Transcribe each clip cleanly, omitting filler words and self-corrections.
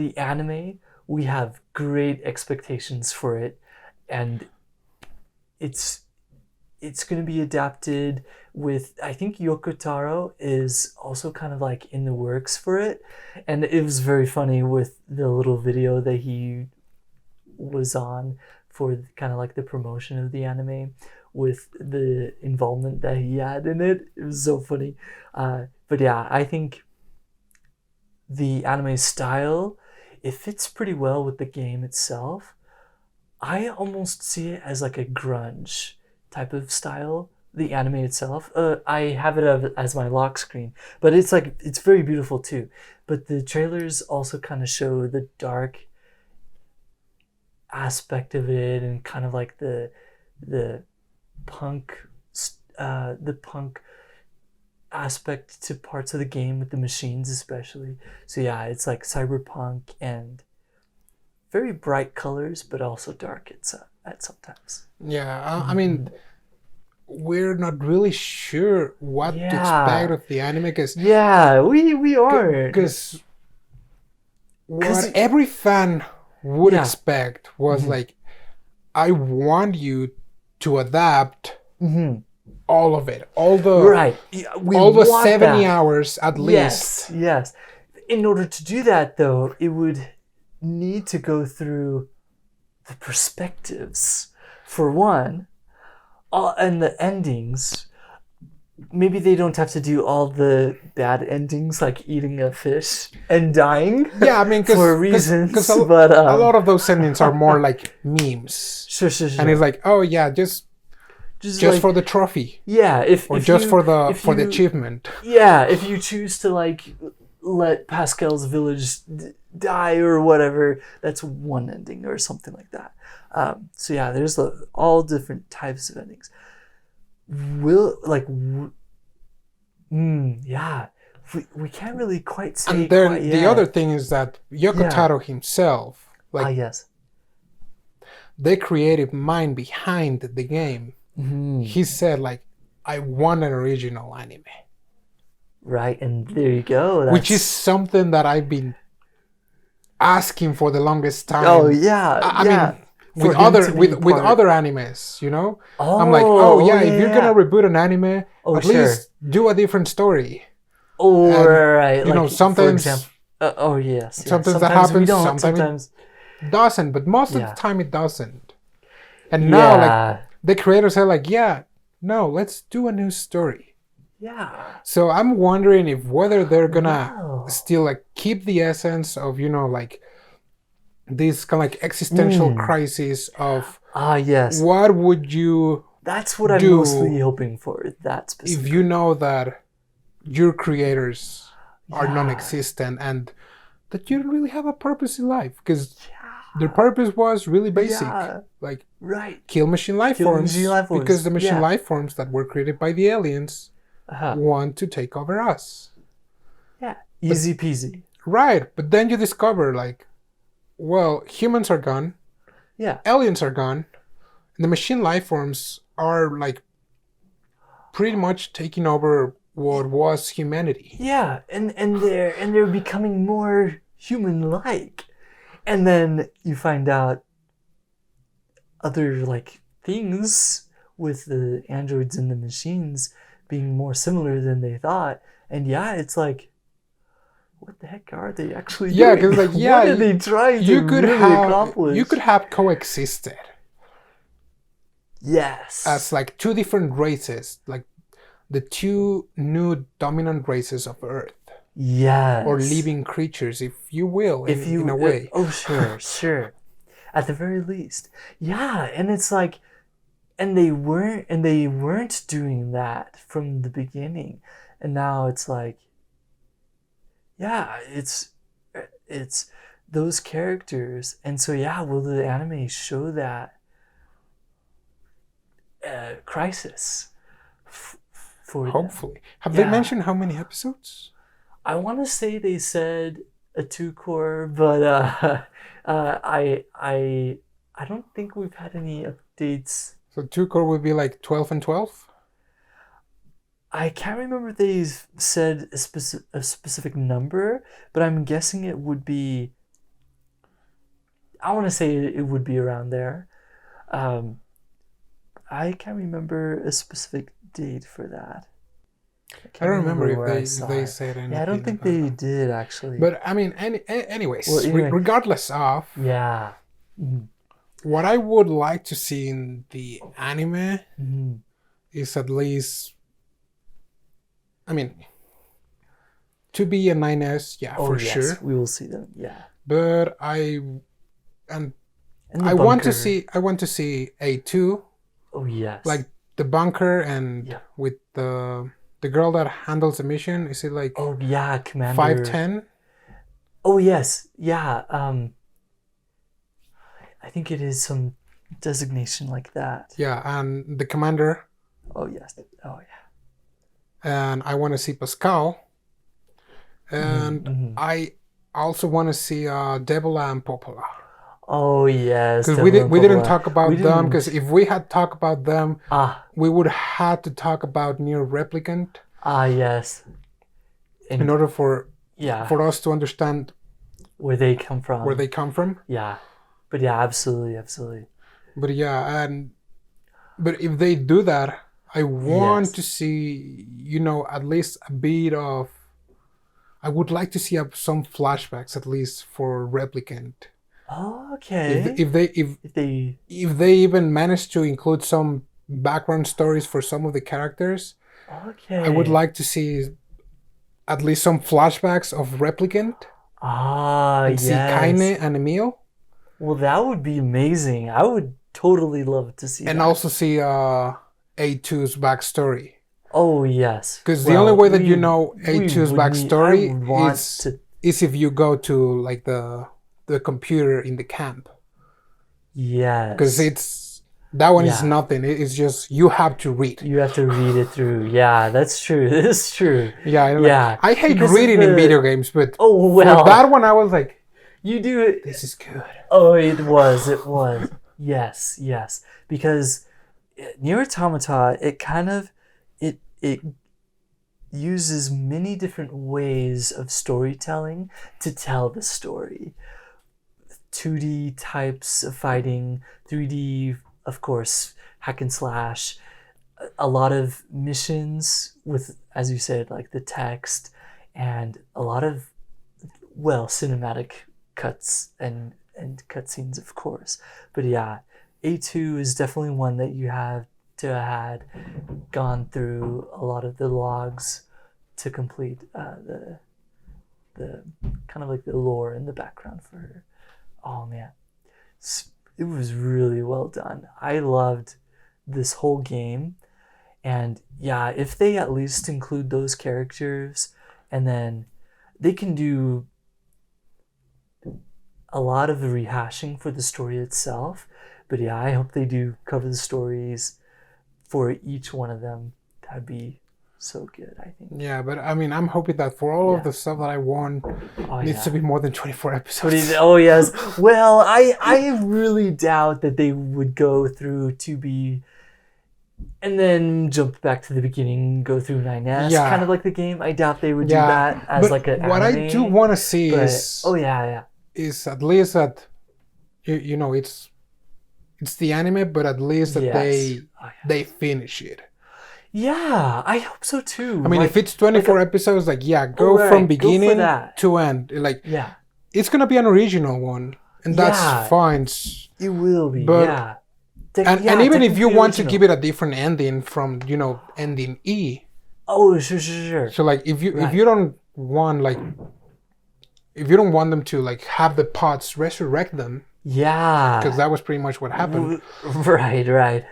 the anime, we have great expectations for it, and it's going to be adapted with, I think Yoko Taro is also kind of like in the works for it. And it was very funny with the little video that he was on for kind of like the promotion of the anime, with the involvement that he had in it. It was so funny. But yeah, I think the anime style, it fits pretty well with the game itself. I almost see it as like a grunge type of style, the anime itself. I have it as my lock screen, but it's very beautiful too. But the trailers also kind of show the dark aspect of it, and kind of like the punk aspect to parts of the game with the machines especially. So yeah, it's like cyberpunk and very bright colors, but also dark at sometimes. Yeah, I mean, we're not really sure what to expect of the anime, because we aren't, because what every fan would expect was like, I want you to adapt all of it, all the all the 70 hours at least. Yes. In order to do that, though, it would need to go through the perspectives, for one, and the endings. Maybe they don't have to do all the bad endings, like eating a fish and dying. Yeah, I mean, for reasons. Because a lot of those endings are more like memes. Sure. And it's like, oh yeah, just like, for the trophy. Yeah, for the achievement. Yeah, if you choose to like let Pascal's village die or whatever, that's one ending or something like that. So yeah, there's all different types of endings. We can't really quite say. And then the other thing is that Yoko Taro himself, the creative mind behind the game, he said like, I want an original anime. Right, and there you go. Which is something that I've been asking for the longest time. Oh yeah, I mean, with other animes, you know. I'm like, if you're gonna reboot an anime, at least do a different story. Right, you know, sometimes. Sometimes that happens. Sometimes it doesn't, but most of the time it doesn't. And now, like, the creators are like, no, let's do a new story. Yeah. So I'm wondering whether they're gonna still like keep the essence of, you know, like this kind of like existential crisis of what would you That's what I'm mostly hoping for. That specific. If you know that your creators are non-existent and that you don't really have a purpose in life, because their purpose was really basic, like kill machine life forms, because the machine life forms that were created by the aliens want to take over us. Yeah, easy peasy. Right, but then you discover like, well, humans are gone, aliens are gone, and the machine life forms are like pretty much taking over what was humanity. Yeah, and they're becoming more human-like. And then you find out other like things with the androids and the machines being more similar than they thought. And it's like, what the heck are they actually doing? Yeah, because like, what are they trying to really accomplish? You could have coexisted. Yes. As like two different races, like the two new dominant races of Earth. Yes. Or living creatures, if you will, in a way. Sure. At the very least. Yeah, and it's like, and they weren't doing that from the beginning. And now it's like, it's those characters. And so will the anime show that crisis for hopefully them? Have they mentioned how many episodes? I want to say they said a 2-core, but I don't think we've had any updates. So 2-core would be like 12 and 12? I can't remember if they said a specific number, but I'm guessing it would be I want to say it would be around there. I can't remember a specific date for that. I don't remember where I if saw they it. said anything. Yeah, I don't think about they that. did actually. But I mean, anyways, Well, anyway. regardless of, Yeah. Mhm. what I would like to see in the anime Mhm. is at least, I mean, to be a 9S, yeah, Oh for yes, sure. we will see them. Yeah. But And the I want bunker. to see A2, Oh yes. like the bunker, and Yeah. with the girl that handles the mission. Is it like Oh yeah, Commander 510? Oh yes, yeah. I think it is some designation like that. Yeah, and the commander. Oh yes. Oh yeah. And I want to see Pascal. And Mhm. I also want to see Debola and Popola. Oh yes. Because Devil and we didn't Popola. talk about We them. didn't- Because if we had talked about them, Ah we would have to talk about NIER Replicant yes. in And order for yeah, us to understand where they come from. where they come from. Yeah. But yeah, absolutely, absolutely. But yeah, but if they do that, I want Yes. to see, at least a bit of. I would like to see some flashbacks at least for Replicant. Okay. If they even manage to include some background stories for some of the characters, Okay. I would like to see at least some flashbacks of Replicant and see Kaine Yes. and Emil, Well, that would be amazing. I would totally love to see and that. also see A2's backstory. Oh yes. Because the only way that you know we A2's would backstory I would want is to. if you go to like the computer in the camp. Yes. Because that one is Yeah. nothing. It's just you have to read. You have to read it through. Yeah, that's true. This is true. Yeah, Yeah. I hate Because of reading in video games, but Oh well. for that one I was like, You do it. this is good. Oh, it was. It was. Yes. Yes. Because NIER Automata, it kind of it uses many different ways of storytelling to tell the story. 2D types of fighting, 3D, of course, hack and slash, a lot of missions with, as you said, like the text, and a lot of, well, cinematic cuts and cutscenes, of course. But yeah, A2 is definitely one that you have to have gone through a lot of the logs to complete the kind of like the lore and the background for her. Oh man, it was really well done. I loved this whole game, and yeah, if they at least include those characters, and then they can do a lot of the rehashing for the story itself. But yeah, I hope they do cover the stories for each one of them. That'd be so good, I think. Yeah, but I mean, I'm hoping that for all of the stuff that I want, needs to be more than 24 episodes. Oh yes. Well, I really doubt that they would go through 2B and then jump back to the beginning, go through 9S, kind of like the game. I doubt they would do that as like an what anime, I do want to see is is at least that it's the anime, but at least that they finish it. Yeah, I hope so too. I mean, if it's 24 episodes, go from beginning to end. It's gonna be an original one, and that's fine. It will be, but, and even if you want to give it a different ending from ending E. Oh, sure. So if you don't want if you don't want them to have the pots resurrect them. Yeah. Because that was pretty much what happened. Right.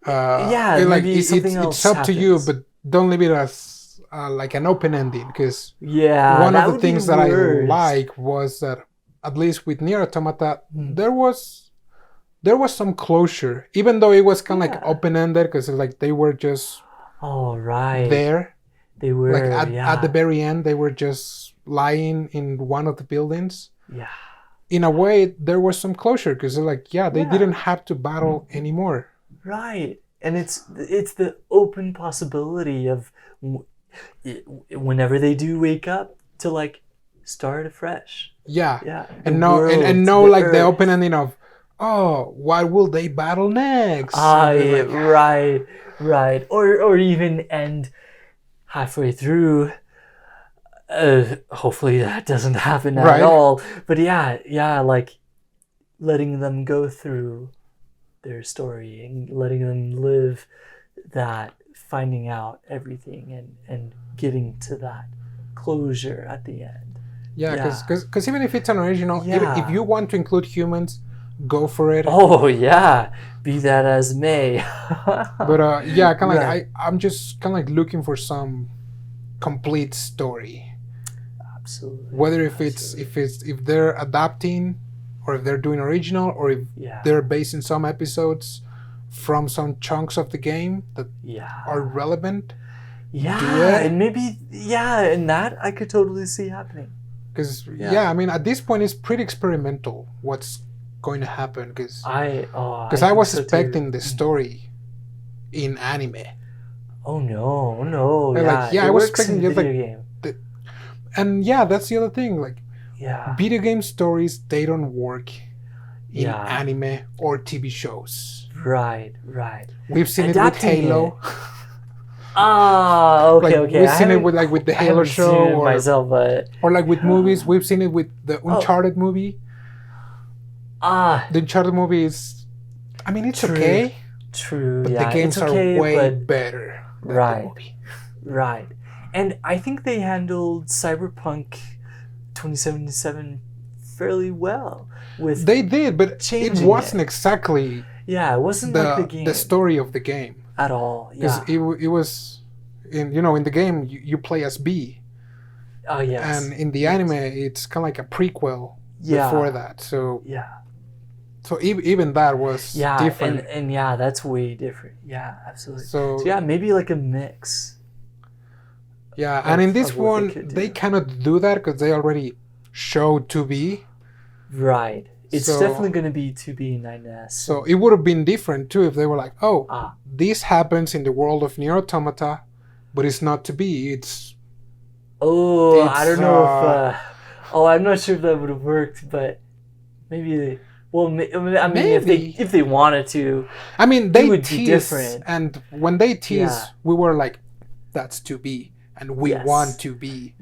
It's up to you, but don't leave it as an open ending. Because one of the things that I like was that at least with NIER Automata, there was some closure, even though it was kind of open ended because they were just there. They were at the very end. They were just lying in one of the buildings. Yeah. In a way, there was some closure because they didn't have to battle anymore. Right, and it's the open possibility of whenever they do wake up to start afresh. Yeah. Yeah. And world, know the like the earth. open ending of, oh, what will they battle next? Ah, yeah, Like, right. Or even end halfway through. Hopefully that doesn't happen at right. all. But yeah, like letting them go through their story and letting them live that, finding out everything and getting to that closure at the end. Yeah, Yeah. because even if it's an original, if you Yeah. want to include humans, go for it. Oh yeah, be that as may. But yeah, kind of Right. like I'm just kind of like looking for some complete story. Absolutely. Whether if they're adapting, or if they're doing original, or if Yeah. they're basing some episodes from some chunks of the game that are relevant. Yeah, do it. and maybe and that I could totally see happening. Because I mean, at this point, it's pretty experimental. What's going to happen? Because I was expecting the story in anime. Oh no! And Yeah, I it was works expecting in just video like, game. and that's the other thing. Like, Yeah, video game stories, they don't work in Yeah. anime or TV shows. right. We've seen Adapting it with Halo. Ah, okay, Like, okay. we've seen it with the I Halo haven't show, seen it or myself, but like with movies. We've seen it with the Uncharted movie. The Uncharted movie is, I mean, it's True. okay. True. But yeah, the games it's okay, are way but better than Right. the movie. right. And I think they handled Cyberpunk 2077 fairly well. With They did, but it changing wasn't exactly it wasn't like the game the story of the game. at all. Because Yeah. it was, in the game, you play as B. Oh yes. And in the anime, it's kind of like a prequel before that. So even that was different. And that's way different. Yeah, absolutely. So yeah, maybe like a mix. Yeah, and in this of what one, they cannot do that because they already showed 2B. Right. It's So- definitely going to be 2B 9S. So it would have been different too if they were like, oh, this happens in the world of NIER Automata, but it's not 2B. It's I don't know if. I'm not sure if that would have worked, but maybe. Well, I mean, if they wanted to. I mean, they would be tease, different. and when they tease, Yeah. we were like, that's 2B, and we Yes. want 2B.